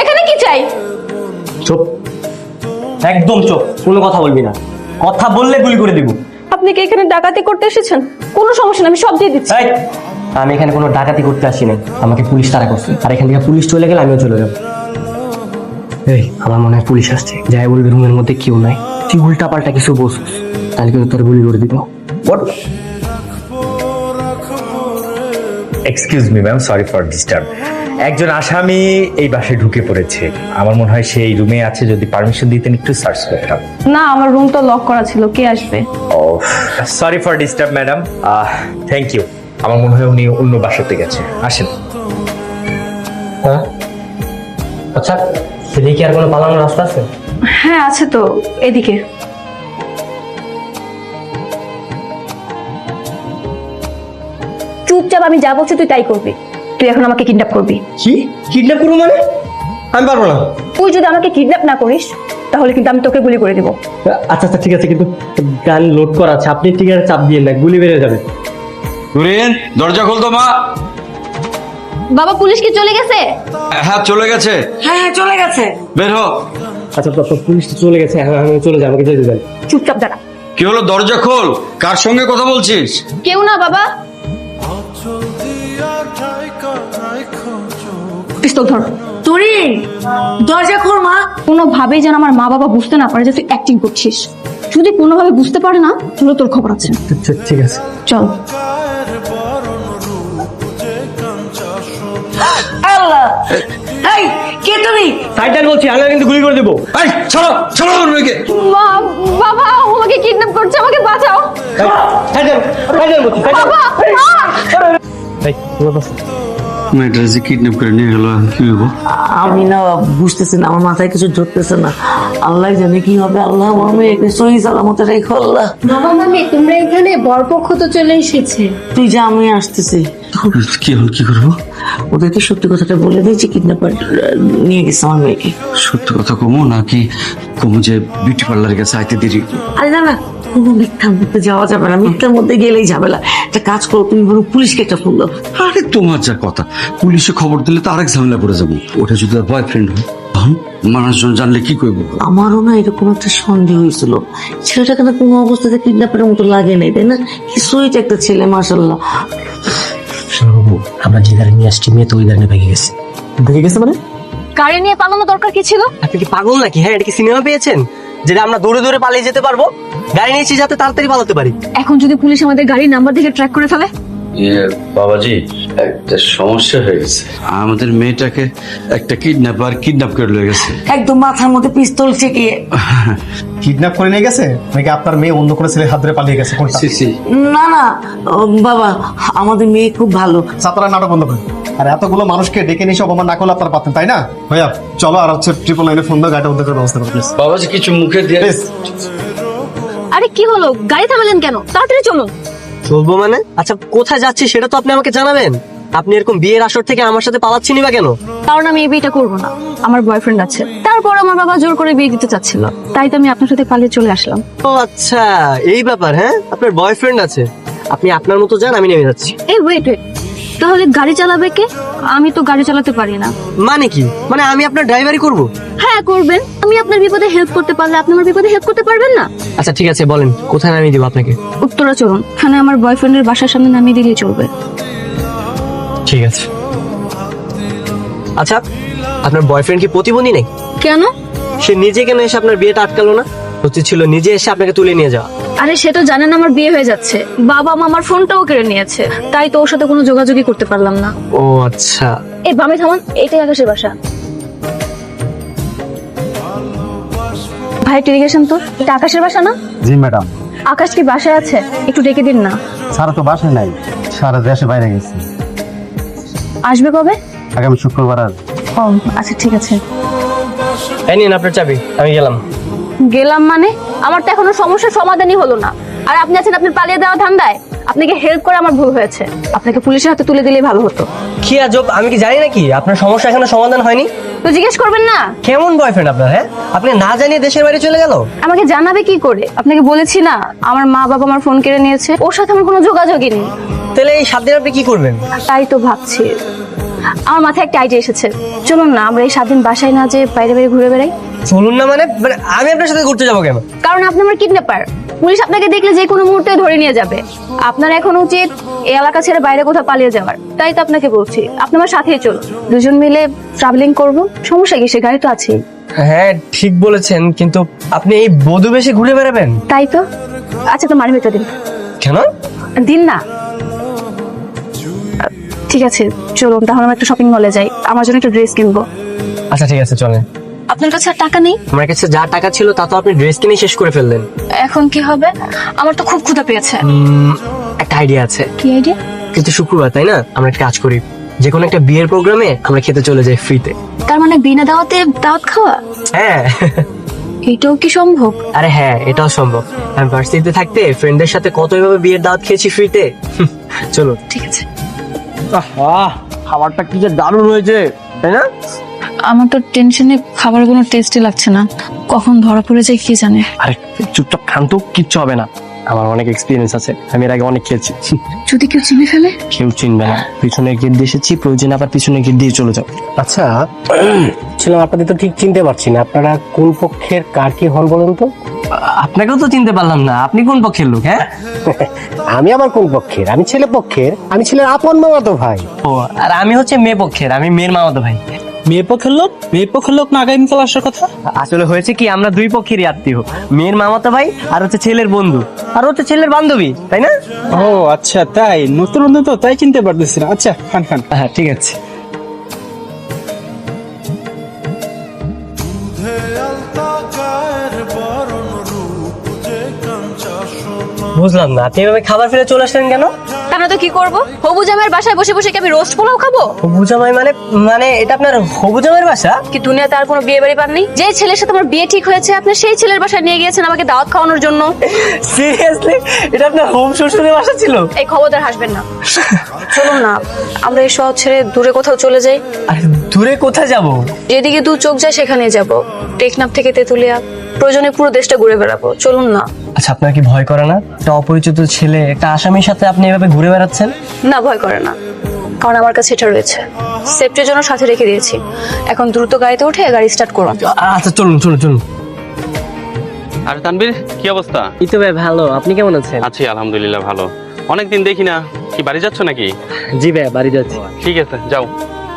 এখানে কি চাই? চুপ, একদম চুপ, কোনো কথা বলবি না। কথা বললে গুলি করে দিব। আপনি কি এখানে ডাকাতি করতে এসেছেন? কোনো সমস্যা না, আমি সব দিয়ে দিচ্ছি। এই, আমি এখানে কোনো ডাকাতি করতে আসি নাই, আমাকে পুলিশ তাড়া করছে। আর এখান থেকে পুলিশ চলে গেলে আমিও চলে যাবো। এই, আমার মনে হয় পুলিশ আসছে। যাই বলবি রুমের মধ্যে কেউ নাই। তুই উল্টা পাল্টা কিছু বলছিস, তাহলে কিন্তু তোর গুলি করে দিব। Excuse me ma'am, sorry for disturb. একজন আসামি এই বাসায় ঢুকে পড়েছে, আমার মনে হয় সেই রুমে আছে। যদি পারমিশন দিতেন একটু সার্চ করতাম। না, আমার রুম তো লক করা ছিল, কে আসবে? Oh sorry for disturb madam, thank you. আমার মনে হয় উনি অন্য বাসাতে গেছে। আসেন। হ্যাঁ, আচ্ছা, সেদিকে আর কোনো পালানোর রাস্তা আছে? হ্যাঁ আছে তো, এদিকে। চুপচাপ আমি যা বলছি তুই তাই করবি। তুই এখন আমাকে কিডন্যাপ করবি। কি কিডন্যাপ করবো মানে? আমি পারবো না। তুই যদি আমাকে কিডন্যাপ না করিস তাহলে কিন্তু আমি তোকে গুলি করে দিব। আচ্ছা আচ্ছা, ঠিক আছে, কিন্তু গান লোড করা আছে, আপনি ঠিক আছে চাপ দিয়ে না, গুলি বেড়ে যাবে। নুরিন, দরজা খোল তো মা। বাবা, পুলিশ কি চলে গেছে? হ্যাঁ চলে গেছে। হ্যাঁ চলে গেছে। বের হ। আচ্ছা, তো পুলিশ তো চলে গেছে, আমি চলে যাই, আমাকে যেতে দেন। চুপচাপ দাঁড়া। কি হলো, দরজা খোল। কার সঙ্গে কথা বলছিস? কেউ না বাবা। পিস্তল ধর। তুরিন, দরজা খোল মা। কোনোভাবেই যেন আমার মা বাবা বুঝতে না পারে যে তুই অ্যাক্টিং করছিস। যদি কোনোভাবে বুঝতে পারে না তাহলে তোর খবর আছে। ঠিক আছে, চল। আল্লাহ, এই কে তুমি? সাইডান বলছি, আমি কিন্তু গুলি করে দেবো। এই ছাড়ো, ছাড়ো আমার মেয়েকে। মা, বাবা আমাকে কিডন্যাপ করছে, আমাকে বাঁচাও। সাইডান বলছি, বাবা, মা! মেয়েটা যে কিডন্যাপ করে নিয়ে গেল, কি হবো? আমি না বুঝতেছি না, আমার মাথায় কিছু ধরতেছে না। আল্লাহ জানে কি হবে। আল্লাহ আমার মেয়েকে সহি সালামতে রেখো আল্লাহ। বাবা মামি, তোমরা এখানে? বরপক্ষ তো চলে এসেছে। তুই যা, আমি আসতেছি। কি হল, কি করবো? ওদেরকে সত্যি কথাটা বলে দিয়েছি, কিডন্যাপার নিয়ে গেছে আমার মেয়েকে। সত্যি কথা কমো নাকি কমো যে বিউটি পার্লারে গেছে আইতে দেরি? আরে না না, কোনো মিথ্যার মধ্যে যাওয়া যাবে না, মিথ্যার মধ্যে গেলেই ঝামেলা। একটা কাজ করো, তুমি বলো পুলিশকে একটা ফোন দাও। আরে তোমার যা কথা, পুলিশে খবর দিলে তো আরেক ঝামেলা পড়ে যাবো। ওটা যদি বয়ফ্রেন্ড হয় তখন মানুষজন জানলে কি করবো? আমারও না এরকম একটা সন্দেহ হয়েছিল। ছেলেটাকে না কোনো অবস্থাতে কিডন্যাপের মতো লাগে নাই, তাই না? কি সুইট একটা ছেলে, মাশাআল্লাহ। বাবু, আমরা যে গাড়ি নিয়ে আসছি, মেয়ে তো ওই গাড়ি ভেঙে গেছে। ভেঙে গেছে মানে? গাড়ি নিয়ে পালানো দরকার কি ছিল? আপনি কি পাগল নাকি? হ্যাঁ, এটা কি সিনেমা পেয়েছেন যেটা আমরা দৌড়ে দৌড়ে পালিয়ে যেতে পারবো? গাড়ি নিয়েছি যাতে তাড়াতাড়ি পালাতে পারি। এখন যদি পুলিশ আমাদের গাড়ির নাম্বার দেখে ট্র্যাক করে ফেলে? বাবাজি, একটা সমস্যা হয়ে গেছে। আমাদের মেয়েটাকে একটা কিডন্যাপ করে লয়ে গেছে। একদম মাথার মধ্যে পিস্তল ঠেকিয়ে। কিডন্যাপ করে নিয়ে গেছে নাকি আপনার মেয়ে অন্য কোনো ছেলের হাত ধরে পালিয়ে গেছে? কোনটা? না না বাবা, আমাদের মেয়ে খুব ভালো। ছাত্ররা নাটক বন্ধ করে। আর এতগুলো মানুষকে ডেকে নিয়ে অপমান না করলে আপনারা পারতেন, তাই না? ভাইয়া চলো, আর হচ্ছে 999 ফোন দাও, গাড়িটা উদ্ধার করার ব্যবস্থা করো প্লিজ। বাবাজি কিছু মুখে দিয়ে প্লিজ। আরে কি হলো, গাড়ি থামালেন কেন? তাড়াতাড়ি চলুন। চলবো মানে? আচ্ছা, কোথায় যাচ্ছি সেটা তো আপনি আমাকে জানাবেন। আপনি এরকম বিয়ের আসর থেকে আমার সাথে পালাচ্ছেনই বা কেন? কারণ আমি এই বিয়েটা করবো না, আমার বয়ফ্রেন্ড আছে। তারপর আমার বাবা জোর করে বিয়ে দিতে চাচ্ছিল, তাই তো আমি আপনার সাথে পালিয়ে চলে আসলাম। ও আচ্ছা, এই ব্যাপার। হ্যাঁ, আপনার বয়ফ্রেন্ড আছে, আপনি আপনার মতো যান, আমি নেমে যাচ্ছি। এই ওয়েট ওয়েট, তাহলে গাড়ি চালাবে কে? আমি তো গাড়ি চালাতে পারি না। মানে কি? মানে আমি আপনার ড্রাইভারি করব? হ্যাঁ করবেন। আমি আপনার বিপদে হেল্প করতে পারলে আপনি আমার বিপদে হেল্প করতে পারবেন না? আচ্ছা ঠিক আছে, বলেন কোথায় নামিয়ে দিব আপনাকে? উত্তরাচরণ, এখানে আমার বয়ফ্রেন্ডের বাসার সামনে নামিয়ে দিলেই চলবে। ঠিক আছে। আচ্ছা, আপনার বয়ফ্রেন্ড কি প্রতিবন্ধী নেই? কেন? সে নিজে কেন এসে আপনার বিয়েটা আটকালো না? উচিত ছিল নিজে এসে আপনাকে তুলে নিয়ে যাওয়া। আরে সে তো জানেন আমার বিয়ে হয়ে যাচ্ছে, বাবা মা আমার ফোনটাও কেড়ে নিয়েছে, তাই তো ওর সাথে কোনো যোগাযোগই করতে পারলাম না। ও আচ্ছা। এই বামে থামান, এটাই আকাশের বাসা। ভাই টেলিগেশন তো, এটা আকাশের বাসা না? জি ম্যাডাম। আকাশ কি বাসায় আছে? একটু ডেকে দিন না। সারা তো বাসায় নাই, সারা দেশে বাইরে গেছে। আসবে কবে? আগামী শুক্রবার। আর ও আচ্ছা ঠিক আছে। এই নিন আপনার চাবি, আমি গেলাম। গেলাম মানে? আমার তো এখনো সমস্যার সমাধানই হলো না, আর আপনি আছেন আপনার পালিয়ে দেওয়া ধান্দায়। আপনাকে হেল্প করে আমার ভুল হয়েছে, আপনাকে পুলিশের হাতে তুলে দিলেই ভালো হতো। কি আজব, আমি কি জানি নাকি আপনার সমস্যা এখনো সমাধান হয়নি? তো জিজ্ঞেস করবেন না? কেমন বয়ফ্রেন্ড আপনার? হ্যাঁ, আপনি না জানিয়ে দেশের বাইরে চলে গেল। আমাকে জানাবে কি করে? আপনাকে বলেছি না, আমার মা বাবা আমার ফোন কেড়ে নিয়েছে, ওর সাথে আমার কোনো যোগাযোগই নেই। তাহলে এই 7 দিন আপনি কি করবেন? তাই তো ভাবছি আমার মাথায় একটা আইডিয়া এসেছে। চলুন না আমরা এই 7 দিন বাসায় না যে বাইরে বাইরে ঘুরে বেড়াই। চলুন না মানে মানে আমি আপনার সাথে ঘুরতে যাবো কেন? কারণ আপনি আমার কিডন্যাপার, পুলিশ আপনাকে দেখলে যে কোনো মুহূর্তে ধরে নিয়ে যাবে। আপনার এখন উচিত এই এলাকা ছেড়ে বাইরে কোথাও পালিয়ে যাওয়ার। তাই তো আপনাকে বলছি আপনি আমার সাথেই চলুন, দুজন মিলে ট্রাভেলিং করব। সমস্যা কি, সে গাড়ি তো আছে। হ্যাঁ ঠিক বলেছেন, কিন্তু আপনি এই বধূ বেশে ঘুরে বেড়াবেন? তাই তো। আচ্ছা তো মানি ভেতর দিন। কেন? দিন না। ঠিক আছে চলুন তাহলে আমরা একটু শপিং মলে যাই, আমার জন্য একটু ড্রেস কিনবো। আচ্ছা ঠিক আছে চলেন। আপনার কাছে আর টাকা নেই? আমার কাছে যা টাকা ছিল তা তো আপনি ড্রেস কিনে শেষ করে ফেললেন। এখন কি হবে? আমার তো খুব ক্ষুধা পেয়েছে। একটা আইডিয়া আছে। কি আইডিয়া? কিন্তু শুক্রবার তাই না, আমরা একটা কাজ করি, যে কোনো একটা বিয়ের প্রোগ্রামে আমরা খেতে চলে যাই ফ্রিতে। তার মানে বিনা দাওয়াতে দাওয়াত খাওয়া? হ্যাঁ। এটাও কি সম্ভব? আরে হ্যাঁ এটাও সম্ভব। আমি ভার্সিটিতে থাকতে ফ্রেন্ডদের সাথে কত এভাবে বিয়ের দাওয়াত খেয়েছি ফ্রিতে। চলো। ঠিক আছে। খাবারটা কি যে দারুণ হয়েছে তাই না? আমার তো টেনশনে খাবারের কোনো টেস্টই লাগছে না, কখন ধরা পড়ে যায় কি জানে। আরে চুপচাপ খান তো, কিচ্ছু হবে না। আমার অনেক এক্সপিরিয়েন্স আছে, আমি এর আগে অনেক খেয়েছি। যদি কেউ চিনে ফেলে? কেউ চিনবে না, পিছনে গেট দিয়ে এসেছি, প্রয়োজনে আবার পিছনে গেট দিয়ে চলে যাও। আচ্ছা ছিলাম, আপনাদের তো ঠিক চিনতে পারছি না, আপনারা কোন পক্ষের কার কি হন বলেন তো? আপনাকেও তো চিনতে পারলাম না, আপনি কোন পক্ষের লোক? হ্যাঁ আমি আবার কোন পক্ষের? আমি ছেলে পক্ষের, আমি ছেলের আপন মামাতো ভাই। ও, আর আমি হচ্ছে মেয়ে পক্ষের, আমি মেয়ের মামাতো ভাই। মেয়ে পক্ষের লোক না আগামীকাল আসার কথা। আসলে হয়েছে কি, আমরা দুই পক্ষেরই আত্মীয়, মেয়ের মামাতো ভাই আর হচ্ছে ছেলের বন্ধু আর হচ্ছে ছেলের বান্ধবী, তাই না? ও আচ্ছা তাই, নতুন নতুন তো তাই চিনতে পারতেছি না। আচ্ছা খান খান। হ্যাঁ ঠিক আছে। বুঝলাম না, আপনি এভাবে খাবার ফেলে চলে আসলেন কেন? তাহলে তো কি করব? হবু জামাইয়ের বাসায় বসে বসে কি আমি রোস্ট পোলাও খাবো? হবু জামাই মানে মানে এটা আপনার হবু জামাইয়ের বাসা? কি দুনিয়াতে আর কোনো বিয়ে বাড়ি পাননি? যে ছেলের সাথে আমার বিয়ে ঠিক হয়েছে আপনি সেই ছেলের বাসায় নিয়ে গিয়েছেন আমাকে দাওয়াত খাওয়ানোর জন্য। সিরিয়াসলি এটা আপনার হোম শ্বশুরের বাসা ছিল? এই খবরদার হাসবেন না। চলুন না আমরা এই শহর ছেড়ে দূরে কোথাও চলে যাই। আরে দূরে কোথায় যাব? যেদিকে দু চোখ যায় সেখানে যাব। টেকনাফ থেকে তেতুলিয়া, প্রয়োজনে পুরো দেশটা ঘুরে বেড়াবো। চলুন না। আচ্ছা আপনার কি ভয় করে না, একটা অপরিচিত ছেলে একটা আসামির সাথে আপনি এভাবে ঘুরে বেড়াচ্ছেন? না ভয় করে না, কারণ আমার কাছে এটা রয়েছে, সেফটির জন্য সাথে রেখে দিয়েছি। এখন দ্রুত গাড়িতে উঠে গাড়ি স্টার্ট করুন। আচ্ছা চলুন চলুন চলুন। আরে তানবীর, কি অবস্থা? এই তো ভাই ভালো, আপনি কেমন আছেন? আছি আলহামদুলিল্লাহ ভালো। অনেকদিন দেখি না, কি বাড়ি যাচ্ছ নাকি? জি ভাই বাড়ি যাচ্ছি। ঠিক আছে যাও,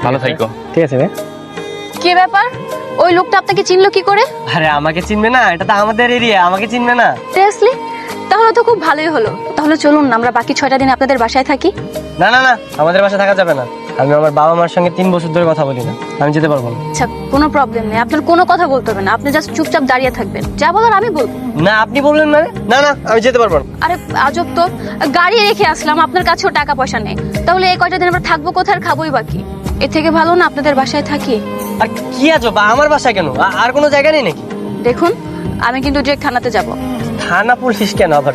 ভালো থাকো। ঠিক আছে ভাই। কি ব্যাপার, ওই লোকটা আপনাকে চিনলো কি করে? আরে আমাকে চিনবে না, এটা তো আমাদের এরিয়া, আমাকে চিনবে না। সিরিয়াসলি? তাহলে তো খুব ভালোই হলো। তাহলে চলুন না আমরা বাকি 6টা দিন আপনাদের বাসায় থাকি। না না না, আমাদের বাসায় থাকা যাবে না। আমি আমার বাবা মার সঙ্গে 3 বছর ধরে কথা বলি না, আমি যেতে পারবো না। আচ্ছা কোনো প্রবলেম নেই, আপনার কোনো কথা বলতে হবে না, আপনি জাস্ট চুপচাপ দাঁড়িয়ে থাকবেন, যা বলার আমি বলবো। না আপনি বললেন মানে? না না আমি যেতে পারবো না। আরে আজব তো, গাড়ি রেখে আসলাম, আপনার কাছেও টাকা পয়সা নেই, তাহলে এই কয়টা দিন আমরা থাকবো কোথায়, খাবোই বাকি। এর থেকে ভালো না আপনাদের বাসায় থাকি। আর কি আছো বা আমার বাসায় কেন, আর কোনো জায়গা নেই নাকি? দেখুন আমি কিন্তু ডিরেক্ট থানাতে যাব। থানা পুলিশ কেন আবার?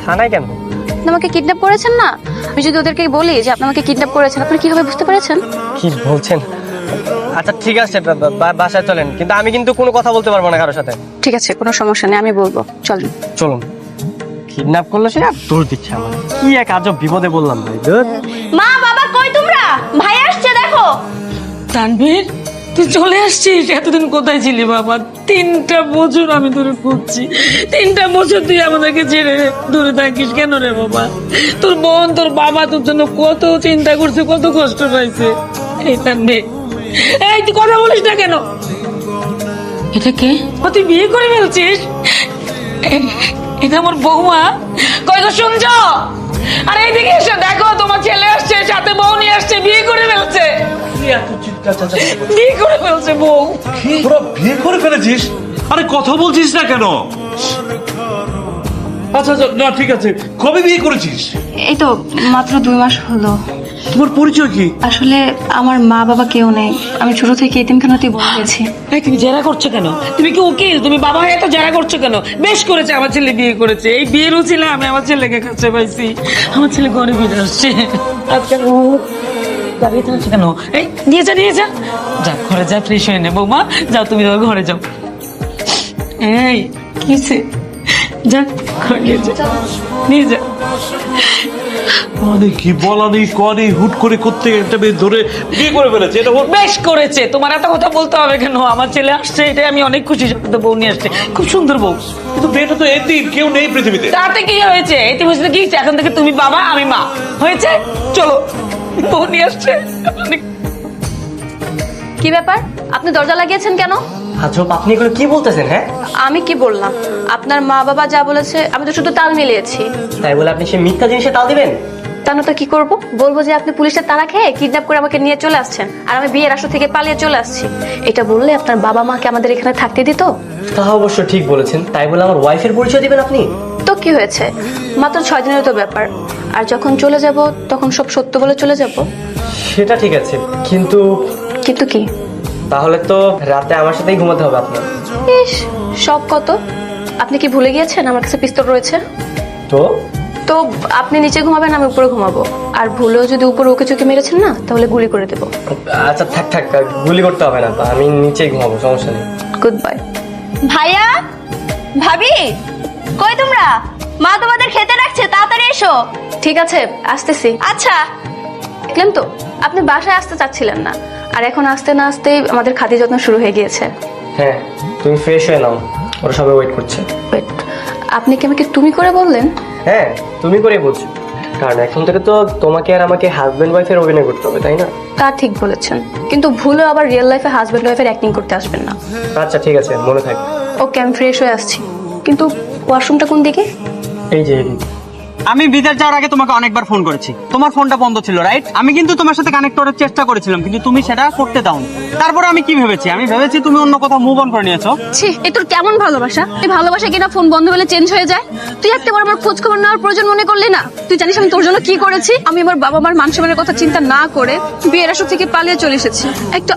থানায় কেন? আপনি আমাকে কিডন্যাপ করেছেন না, আমি যদি ওদেরকে বলি যে আপনি আমাকে কিডন্যাপ করেছেন, আপনি কিভাবে বুঝতে পেরেছেন? কি বলছেন? আচ্ছা ঠিক আছে বাসায় চলেন, কিন্তু আমি কিন্তু কোনো কথা বলতে পারবো না কারোর সাথে। ঠিক আছে কোনো সমস্যা নেই, আমি বলবো, চলুন। চলুন। কিডন্যাপ করলো সে, আর দৌড় দিচ্ছে আমার। কি এক আজব বিপদে বললাম ভাই। মা বাবা কই তোমরা? ভাই আসছে দেখো। তানভীর তুই চলে আসছিস? এতদিন কোথায় ছিলি বাবা? 3টা বছর আমি তোরে খুঁজছি, 3টা বছর তুই আমাদেরকে ছেড়ে দূরে থাকিস কেন রে বাবা? তোর বোন তোর বাবা তোর জন্য কত চিন্তা করছে, কত কষ্ট পাইছে। এই তানভীর, এই তুই কথা বলিস না কেন? এটা কে? তুই বিয়ে করে ফেলছিস? এটা আমার বৌমা। কই গো শুনছ? আরে এইদিকে এসে দেখো, তোমার ছেলে আসছে, সাথে বউ নিয়ে আসছে, বিয়ে করে ফেলছে। বিয়ে করে ফেলছে বউ। তোরা বিয়ে করে ফেলেছিস? আরে কথা বলছিস না কেন? আচ্ছা আচ্ছা না ঠিক আছে, কবে বিয়ে করেছিস? এই তো মাত্র 2 মাস হলো। তোমার পরিচয় কি? আসলে আমার মা বাবা কেউ নেই, আমি ছোট থেকে এতিমখানাতেই বড় হয়েছি। এই তুমি জেরা করছো কেন? তুমি কি উকিল? তুমি বাবা হয়ে তো জেরা করছো কেন? বেশ করেছে আমার ছেলে বিয়ে করেছে, এই বিয়ের উচিলে আমি আমার ছেলেকে কাছে পাইছি। আমার ছেলে ঘরে ফিরে আসছে। আজকে দাঁড়িয়ে থাকছো কেন? এই নিয়ে যা নিয়ে যা, যা ঘরে যা, ফ্রেশ হয়ে নে বৌমা। যাও তুমি ঘরে যাও। এই কিসে? যা ঘরে নিয়ে যা, নিয়ে যা। মানে কি বলা নেই কনে হুট করে করতে একটা মেয়ে ধরে বিয়ে করে ফেলেছে, এটা ওর বেশ করেছে, তোমার এত কথা বলতে হবে কেন? আমার ছেলে আসছে, এটাই আমি অনেক খুশি। সাথে তো বউ নিয়ে আসছে, খুব সুন্দর বউ। কিন্তু মেয়েটা তো এতিম, কেউ নেই পৃথিবীতে। তাতে কি হয়েছে? এতে বুঝতে কি হয়েছে? এখন থেকে তুমি বাবা, আমি মা হয়েছে। চলো, বউ নিয়ে আসছে। কি ব্যাপার, আপনি দরজা লাগিয়েছেন কেন? আজব, আপনি এগুলো কি বলতেছেন? হ্যাঁ, আমি কি বললাম? আপনার মা বাবা যা বলেছে আমি তো শুধু তাল মিলিয়েছি। তাই বলে আপনি সে মিথ্যা জিনিসে তাল দিবেন? তা না তো কি করব? বলবো যে আপনি পুলিশের তাড়া খেয়ে কিডন্যাপ করে আমাকে নিয়ে চলে আসছেন, আর আমি বিয়ের আসর থেকে পালিয়ে চলে আসছি। এটা বললে আপনার বাবা মাকে আমাদের এখানে থাকতে দিত? তা অবশ্য ঠিক বলেছেন। তাই বলে আমার ওয়াইফের পরিচয় দিবেন আপনি? তো কি হয়েছে, মাত্র 6 দিনের তো ব্যাপার। আর যখন চলে যাব তখন সব সত্য বলে চলে যাব। সেটা ঠিক আছে, কিন্তু কিন্তু কি? তাহলে তো রাতে আমার সাথেই ঘুমাতে হবে আপনার। ইস, সব কত! আপনি কি ভুলে গিয়েছেন আমার কাছে পিস্তল রয়েছে? তো তো আপনি নিচে ঘুমাবেন, আমি উপরে ঘুমাবো। আর ভুলেও যদি উপরে ওকে চোখে মেরেছেন না, তাহলে গুলি করে দেবো। আচ্ছা থাক থাক, গুলি করতে হবে না, আমি নিচেই ঘুমাবো, সমস্যা নেই। Good bye. ভাইয়া, ভাবি, কই তোমরা? মা তোমাদের খেতে রাখছে, তাড়াতাড়ি এসো। ঠিক আছে, আসতেছি। আচ্ছা। দেখলেন তো, আপনি বাসায় আসতে চাচ্ছিলেন না, আর এখন আসতে না আসতেই আমাদের খাতি যত্ন শুরু হয়ে গিয়েছে। হ্যাঁ, তুমি ফ্রেশ হয়ে নাও, ওরা সবাই ওয়েট করছে। ওয়েট, আপনি কি আমাকে তুমি করে বললেন? হ্যাঁ, তুমি করেই বলছো, কারণ এখন থেকে তো তোমাকে আর আমাকে হাজবেন্ড ওয়াইফের অভিনয় করতে হবে, তাই না? তা ঠিক বলেছেন, কিন্তু ভুলেও আবার রিয়েল লাইফে হাজবেন্ড ওয়াইফের অ্যাক্টিং করতে আসবেন না। আচ্ছা ঠিক আছে, মনে থাকবে। ওকে, আমি ফ্রেশ হয়ে আসছি। কিন্তু ওয়াশরুমটা কোন দিকে? এই যে আমি বিদেশ যাওয়ার আগে তোমাকে অনেকবার ফোন করেছি, তোমার ফোনটা বন্ধ ছিল, রাইট? আমি কিন্তু তোমার সাথে কানেক্ট করার চেষ্টা করেছিলাম, কিন্তু তুমি সেটা করতে দাওনি। তারপরে আমি কি ভেবেছি? আমি ভেবেছি তুমি অন্য কোথাও মুভ অন করে নিয়েছো। ছি, এ তোর কেমন ভালোবাসা? এই ভালোবাসা কিনা ফোন বন্ধ হলে চেঞ্জ হয়ে যায়? তুই একটা বার আমার খোঁজ খবর নেওয়ার প্রয়োজন মনে করলি না? তুই জানিস আমি তোর জন্য কি করেছি? আমি আমার বাবা মার মান সম্মানের কথা চিন্তা না করে বিয়ের আসর থেকে পালিয়ে চলে এসেছি একটা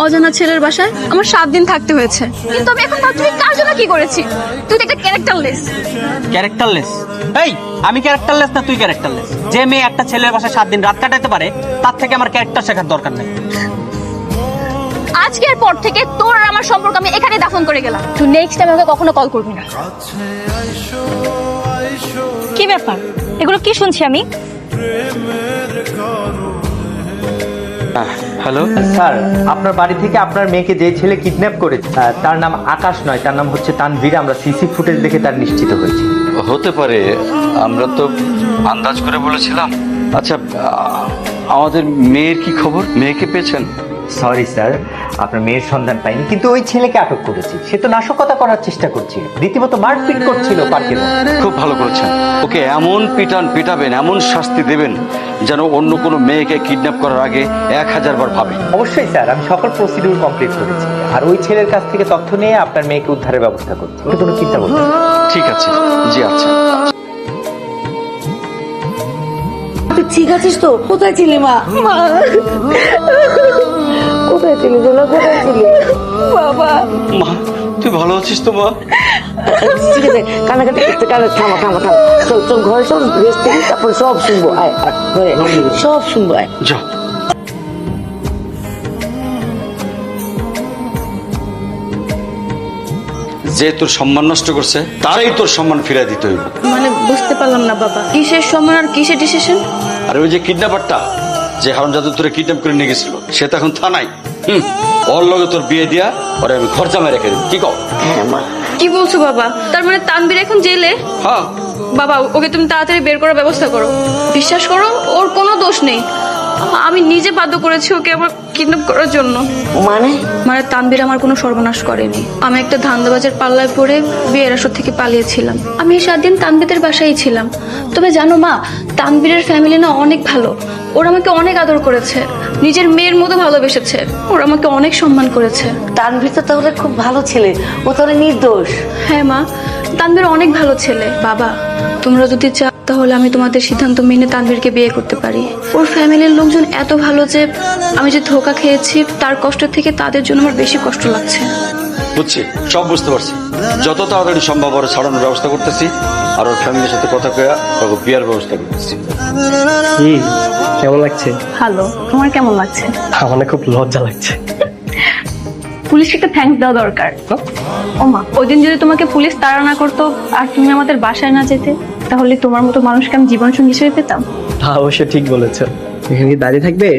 অজানা ছেলের বাসায়। আমার 7 দিন থাকতে হয়েছে, কিন্তু আমি এখন ভাবছি কার জন্য কি করেছি। তুই তো একটা ক্যারেক্টারলেস। ক্যারেক্টারলেস? এই, আমি ক্যারেক্টারলেস না তুই ক্যারেক্টারলেস? যে মেয়ে একটা ছেলের বাসায় 7 দিন রাত কাটাতে পারে, তার থেকে আমার ক্যারেক্টার শেখার দরকার নেই। আজকের পর থেকে তোর আর আমার সম্পর্ক আমি এখানে দাফন করে গেলাম। তুই নেক্সট টাইম আমাকে কখনো কল করবি না। কি ব্যাপার, এগুলো কি শুনছি আমি? হ্যালো স্যার, আপনার বাড়ি থেকে আপনার মেয়েকে যে ছেলে কিডন্যাপ করেছে তার নাম আকাশ নয়, তার নাম হচ্ছে তানভীর। আমরা সিসি ফুটেজ দেখে তার নিশ্চিত হয়েছি। হতে পারে, আমরা তো আন্দাজ করে বলেছিলাম। আচ্ছা, আমাদের মেয়ের কি খবর? মেয়েকে পেয়েছেন? সরি স্যার, আপনার মেয়ের সন্ধান পাইনি, কিন্তু ওই ছেলেকে আটক করেছি। সে তো নাশকতা করার চেষ্টা করছিল, রীতিমতো মারপিট করছিল পার্কের মধ্যে। খুব ভালো করেছেন। ওকে এমন পিটাবেন, এমন শাস্তি দেবেন যেন অন্য কোনো মেয়েকে কিডন্যাপ করার আগে 1000 বার ভাবে। অবশ্যই স্যার, আমি সকল প্রসিডিউর কমপ্লিট করেছি, আর ওই ছেলের কাছ থেকে তথ্য নিয়ে আপনার মেয়েকে উদ্ধারের ব্যবস্থা করছি। ওটা কোনো চিন্তা করবেন না। ঠিক আছে, জি আচ্ছা। তুই ঠিক আছিস তো? কোথায় ছিলি মা? কোথায় ছিলি তোরা? কোথায় ছিলি বাবা? মা, তুই ভালো আছিস তো মা? ঠিক আছে, কানাকাটি করতে থামা। চল চল ঘরে চল, রেস্ট নিবি, তারপরে সব শুনবো। আয় ঘরে সব শুনবো। আয় যা। যে তোর সম্মান নষ্ট করছে, তারাই তোর সম্মান ফিরিয়ে দিতে হইব। মানে বুঝতে পারলাম না বাবা, কিসের সম্মান আর কিসের ডিসিশন? আর ওই যে কিডন্যাপারটা, যে হারামজাদা তোরে কিডন্যাপ করে নিয়ে গেছিল, সে তো এখন থানায়। ওর লগে তোর বিয়ে দিয়া ওরে আমি খরচা মেরে রেখে দেবো। কি কও? কি বলছো বাবা? তার মানে তানভীর এখন জেলে? হ্যাঁ বাবা, ওকে তুমি তাড়াতাড়ি বের করার ব্যবস্থা করো। বিশ্বাস করো, ওর কোনো দোষ নেই। আমি নিজে বাধ্য করেছি ওকে আমার কিডন্যাপ করার জন্য। মানে তানভীর আমার কোনো সর্বনাশ করেনি। আমি একটা ধান্দাবাজের পাল্লায় পড়ে বিয়ের আসর থেকে পালিয়েছিলাম। আমি এই 7 দিন তানভীরের বাসায় ছিলাম। তবে জানো মা, তানভীরের ফ্যামিলি না অনেক ভালো। ওরা আমাকে অনেক আদর করেছে, নিজের মেয়ের মতো ভালোবেসেছে। ওরা আমাকে অনেক সম্মান করেছে। তানভীর তো তাহলে খুব ভালো ছেলে, ও তাহলে নির্দোষ। হ্যাঁ মা, তানভীর অনেক ভালো ছেলে। বাবা, তোমরা যদি চাও তাহলে আমি তোমাদের সিদ্ধান্ত মেনে তানভীরকে বিয়ে করতে পারি। ওর ফ্যামিলির লোকজন এত ভালো যে আমি যে ধোকা খেয়েছি তার কষ্ট থেকে তাদের জন্য আমার বেশি কষ্ট লাগছে। বুঝছি, সব বুঝতে পারছি। যত তাড়াতাড়ি সম্ভব ওরা ছাড়ানোর ব্যবস্থা করতেছি, আর ওর ফ্যামিলির সাথে কথা কয়া ওকে বিয়ার ব্যবস্থা করতেছি। কেমন লাগছে? ভালো। তোমার কেমন লাগছে? আমার না খুব লজ্জা লাগছে। পুলিশকে একটা থ্যাঙ্কস দেওয়া দরকার। ও মা, ওই দিন যদি তোমাকে পুলিশ তাড়া না করতো আর তুমি আমাদের বাসায় না যেতে, তাহলে তোমার মতো মানুষকে আমি জীবনসঙ্গী হিসেবে পেতাম। তা অবশ্য ঠিক বলেছ। এখানে কি দাঁড়িয়ে থাকবে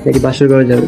নাকি বাসর ঘরে যাবে?